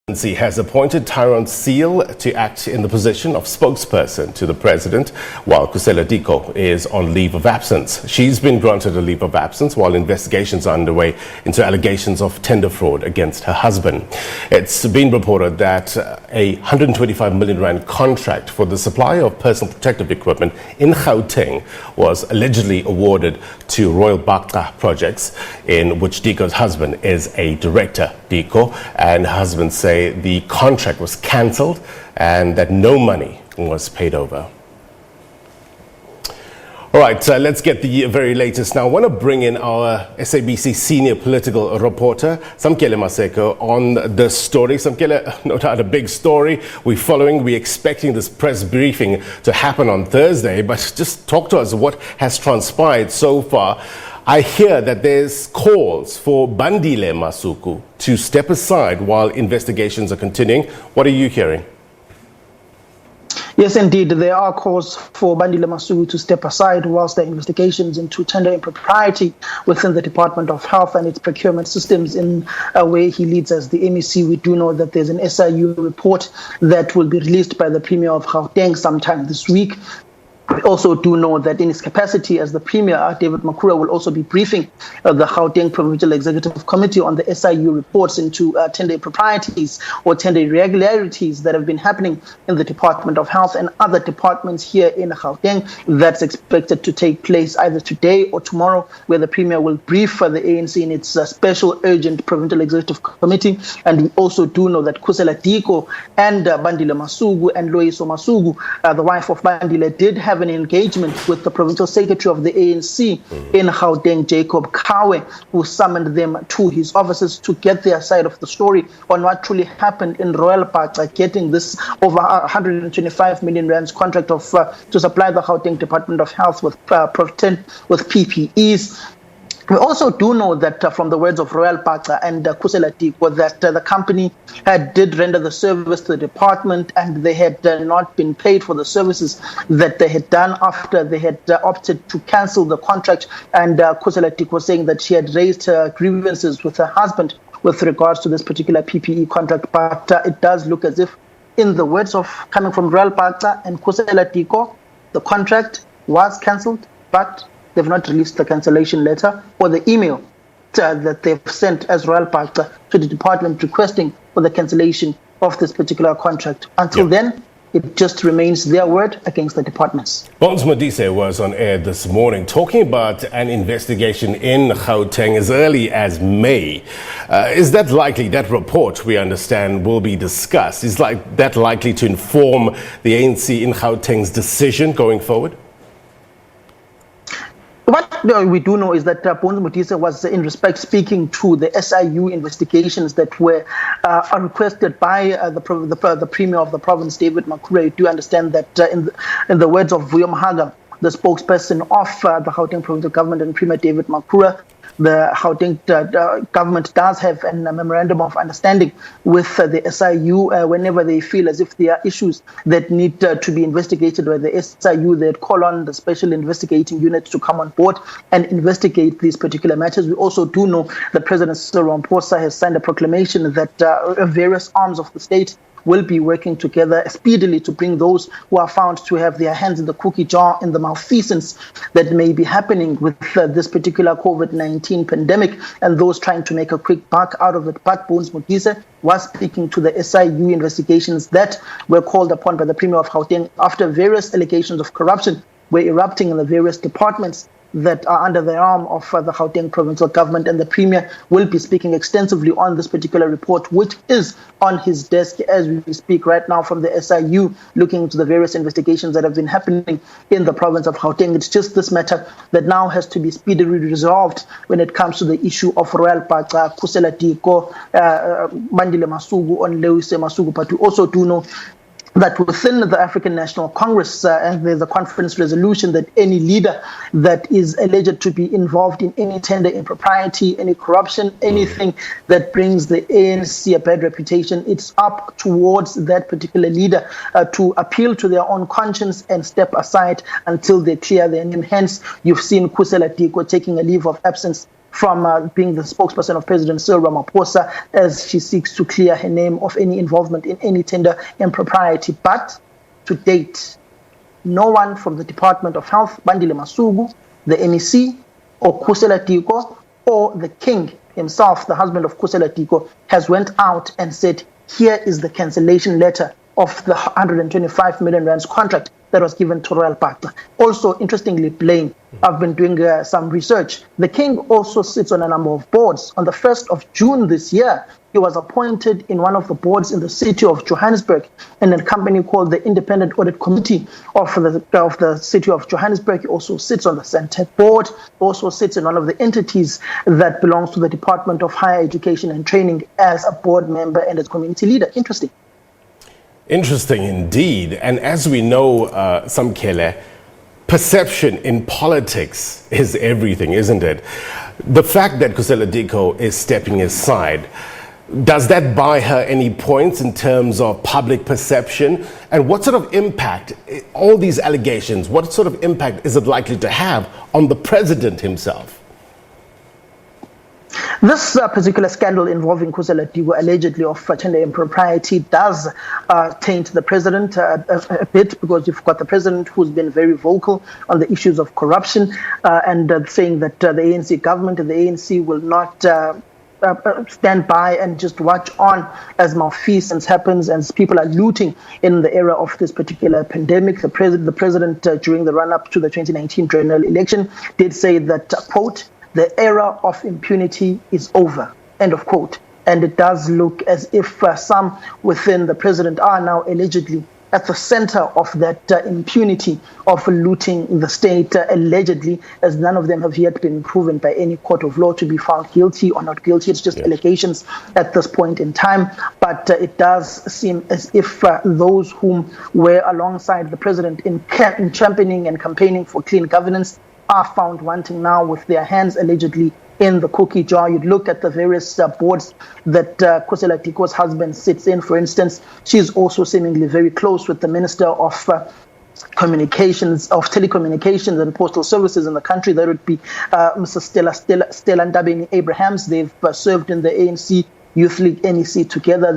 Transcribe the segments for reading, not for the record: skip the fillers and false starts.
Presidency has appointed Tyrone Seal to act in the position of spokesperson to the president, while Khusela Diko is on leave of absence. She's been granted a leave of absence while investigations are underway into allegations of tender fraud against her husband. It's been reported that a 125 million rand contract for the supply of personal protective equipment in Gauteng was allegedly awarded to Royal Baqca Projects, in which Diko's husband is a director. Diko and her husband say the contract was cancelled and that no money was paid over. All right, let's get the very latest now. I want to bring in our SABC Senior Political Reporter, Samkele Maseko, on the story. Samkele, no doubt a big story. We're expecting this press briefing to happen on Thursday, but just talk to us what has transpired so far. I hear that there's calls for Bandile Masuku to step aside while investigations are continuing. What are you hearing? Yes, indeed. There are calls for Bandile Masuku to step aside whilst the investigations into tender impropriety within the Department of Health and its procurement systems in a way he leads as the MEC. We do know that there's an SIU report that will be released by the Premier of Gauteng sometime this week. We also do know that in his capacity as the Premier, David Makhura will also be briefing the Gauteng Provincial Executive Committee on the SIU reports into tender improprieties or tender irregularities that have been happening in the Department of Health and other departments here in Gauteng. That's expected to take place either today or tomorrow, where the Premier will brief the ANC in its special urgent Provincial Executive Committee. And we also do know that Khusela Diko and Bandile Masuku and Loyiso Masuku, the wife of Bandile, did have an engagement with the provincial secretary of the ANC in Gauteng, Jacob Kawe, who summoned them to his offices to get their side of the story on what truly happened in Royal Baqca, getting this over 125 million rands contract of to supply the Gauteng Department of Health with PPEs. We also do know that from the words of Royal Baqca and Khusela Diko that the company did render the service to the department and they had not been paid for the services that they had done after they had opted to cancel the contract. And Khusela Diko saying that she had raised her grievances with her husband with regards to this particular PPE contract. But it does look as if, in the words of coming from Royal Baqca and Khusela Diko, the contract was cancelled, but they've not released the cancellation letter or the email that they've sent as Royal Baqca to the department requesting for the cancellation of this particular contract. Until then, it just remains their word against the departments. Bones Modise was on air this morning talking about an investigation in Gauteng as early as May. Is that likely, that report we understand will be discussed, is that likely to inform the ANC in Gauteng's decision going forward? What we do know is that Bones Modise was in respect speaking to the SIU investigations that were requested by the Premier of the province, David Makhura. You do understand that in the words of Vuyo Mahaga, the spokesperson of the Gauteng provincial government and Premier David Makhura, the Gauteng government does have a memorandum of understanding with the SIU whenever they feel as if there are issues that need to be investigated by the SIU. They'd call on the special investigating unit to come on board and investigate these particular matters. We also do know that President Cyril Ramaphosa has signed a proclamation that various arms of the state will be working together speedily to bring those who are found to have their hands in the cookie jar in the malfeasance that may be happening with this particular COVID-19 pandemic and those trying to make a quick buck out of it. But Bones Modise was speaking to the SIU investigations that were called upon by the Premier of Gauteng after various allegations of corruption were erupting in the various departments that are under the arm of the Gauteng provincial government, and the Premier will be speaking extensively on this particular report, which is on his desk as we speak right now from the SIU, looking into the various investigations that have been happening in the province of Gauteng. It's just this matter that now has to be speedily resolved when it comes to the issue of Royal Baqca, Khusela Diko, Bandile Masuku, and Loyiso Masuku. But we also do know that within the African National Congress, there's a conference resolution that any leader that is alleged to be involved in any tender impropriety, any corruption, anything that brings the ANC a bad reputation, it's up towards that particular leader to appeal to their own conscience and step aside until they clear their name. Hence, you've seen Khusela Diko taking a leave of absence from being the spokesperson of President Cyril Ramaphosa as she seeks to clear her name of any involvement in any tender impropriety. But to date, no one from the Department of Health, Bandile Masuku, the MEC, or Khusela Diko, or the king himself, the husband of Khusela Diko, has went out and said, here is the cancellation letter of the 125 million rands contract that was given to Royal Partner. Also, interestingly, Blaine, I've been doing some research. The king also sits on a number of boards. On the 1st of June this year, he was appointed in one of the boards in the city of Johannesburg in a company called the Independent Audit Committee of the city of Johannesburg. He also sits on the Centre Board, also sits in one of the entities that belongs to the Department of Higher Education and Training as a board member and as community leader. Interesting. Interesting indeed. And as we know, Samkele, perception in politics is everything, isn't it? The fact that Khusela Diko is stepping aside, does that buy her any points in terms of public perception? And what sort of impact, all these allegations, what sort of impact is it likely to have on the president himself? This particular scandal involving Khusela Diko, allegedly of tender impropriety, does taint the president a bit, because you've got the president who's been very vocal on the issues of corruption and saying that the ANC government and the ANC will not stand by and just watch on as malfeasance happens and people are looting in the era of this particular pandemic. The president during the run-up to the 2019 general election did say that, quote, the era of impunity is over, end of quote. And it does look as if some within the president are now allegedly at the center of that impunity of looting the state, allegedly, as none of them have yet been proven by any court of law to be found guilty or not guilty. It's just allegations at this point in time. But it does seem as if those whom were alongside the president in championing and campaigning for clean governance are found wanting now with their hands allegedly in the cookie jar. You'd look at the various boards that Khusela Diko's husband sits in. For instance, she's also seemingly very close with the Minister of Telecommunications and Postal Services in the country. That would be Mrs. Stella Ndabeni-Abrahams. They've served in the ANC Youth League NEC together.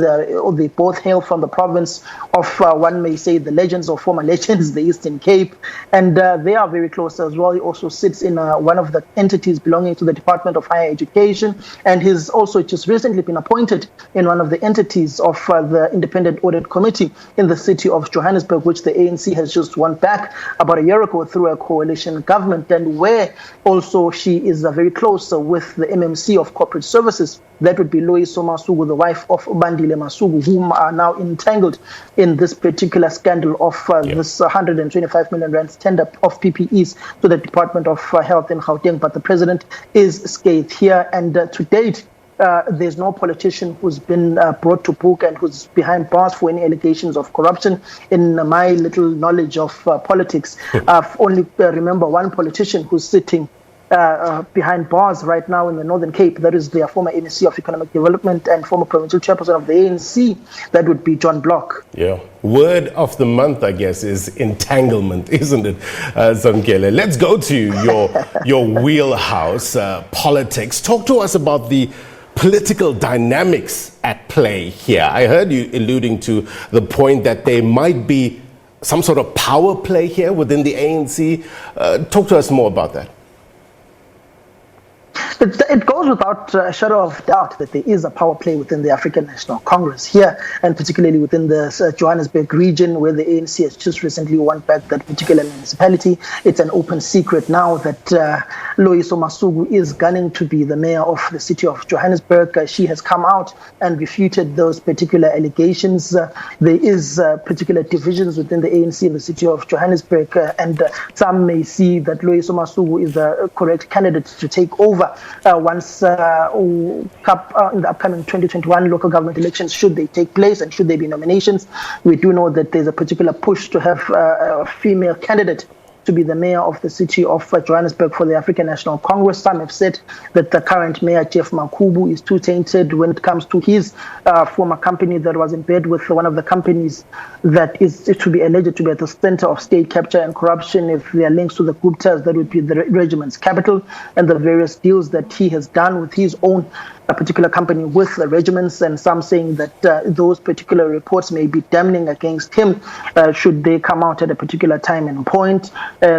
They both hail from the province of, one may say, the legends or former legends, the Eastern Cape. And they are very close as well. He also sits in one of the entities belonging to the Department of Higher Education. And he's also just recently been appointed in one of the entities of the Independent Audit Committee in the city of Johannesburg, which the ANC has just won back about a year ago through a coalition government, and where also she is very close with the MMC of Corporate Services. That would be Loyiso Masuku, the wife of Bandile Masuku, whom are now entangled in this particular scandal of this 125 million rand tender of PPEs to the Department of Health in Gauteng. But the president is scathed here, and to date, there's no politician who's been brought to book and who's behind bars for any allegations of corruption. In my little knowledge of politics, I've only remember one politician who's sitting behind bars right now in the Northern Cape. That is their former MEC of Economic Development and former provincial chairperson of the ANC. That would be John Block. Yeah. Word of the month, I guess, is entanglement, isn't it, Samkele? Let's go to your wheelhouse, politics. Talk to us about the political dynamics at play here. I heard you alluding to the point that there might be some sort of power play here within the ANC. Talk to us more about that. It goes without a shadow of doubt that there is a power play within the African National Congress here, and particularly within the Johannesburg region, where the ANC has just recently won back that particular municipality. It's an open secret now that Loyiso Masuku is gunning to be the mayor of the city of Johannesburg. She has come out and refuted those particular allegations. There is particular divisions within the ANC in the city of Johannesburg, and some may see that Loyiso Masuku is the correct candidate to take over once in the upcoming 2021 local government elections, should they take place and should there be nominations. We do know that there's a particular push to have a female candidate to be the mayor of the city of Johannesburg for the African National Congress. Some have said that the current mayor, Jeff Makubu, is too tainted when it comes to his former company that was in bed with one of the companies that is to be alleged to be at the center of state capture and corruption. If there are links to the Guptas, that would be the regiment's capital, and the various deals that he has done with his own particular company with the regiments, and some saying that those particular reports may be damning against him should they come out at a particular time and point.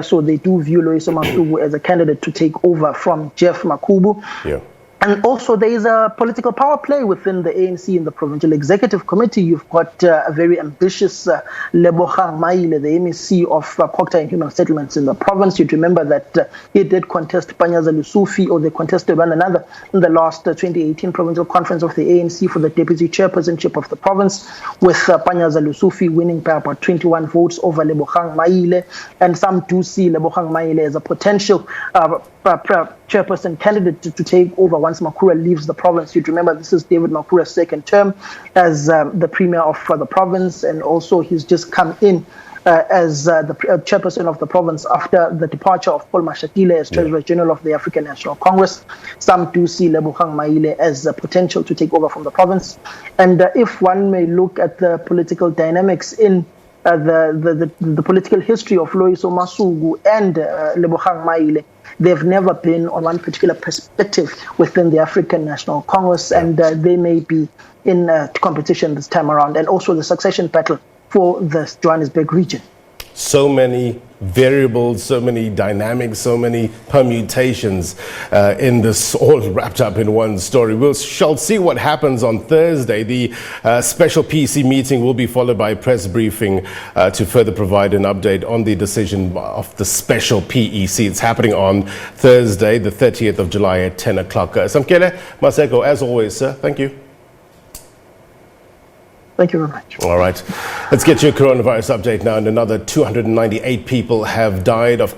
So they do view Loyiso Masuku as a candidate to take over from Jeff Makubu. Yeah. And also there is a political power play within the ANC in the Provincial Executive Committee. You've got a very ambitious Lebogang Maile, the MEC of Proctor and Human Settlements in the province. You'd remember that he did contest Panyaza Lusufi, or they contested one another in the last 2018 Provincial Conference of the ANC for the deputy chairpersonship of the province, with Panyaza Lusufi winning by about 21 votes over Lebogang Maile. And some do see Lebogang Maile as a potential chairperson candidate to take over once Makura leaves the province. You'd remember this is David Makura's second term as the premier of the province, and also he's just come in as the chairperson of the province after the departure of Paul Mashatile as Treasurer General of the African National Congress. Some do see Lebogang Maile as a potential to take over from the province. And if one may look at the political dynamics in the political history of Loyiso Masuku and Lebogang Maile, they've never been on one particular perspective within the African National Congress, and they may be in competition this time around, and also the succession battle for the Johannesburg region. So many variables, so many dynamics, so many permutations in this, all wrapped up in one story. We shall see what happens on Thursday. The special PEC meeting will be followed by a press briefing to further provide an update on the decision of the special PEC. It's happening on Thursday, the 30th of July at 10 o'clock. Samkele Maseko, as always, sir, thank you. Thank you very much. All right. Let's get your coronavirus update now. And another 298 people have died of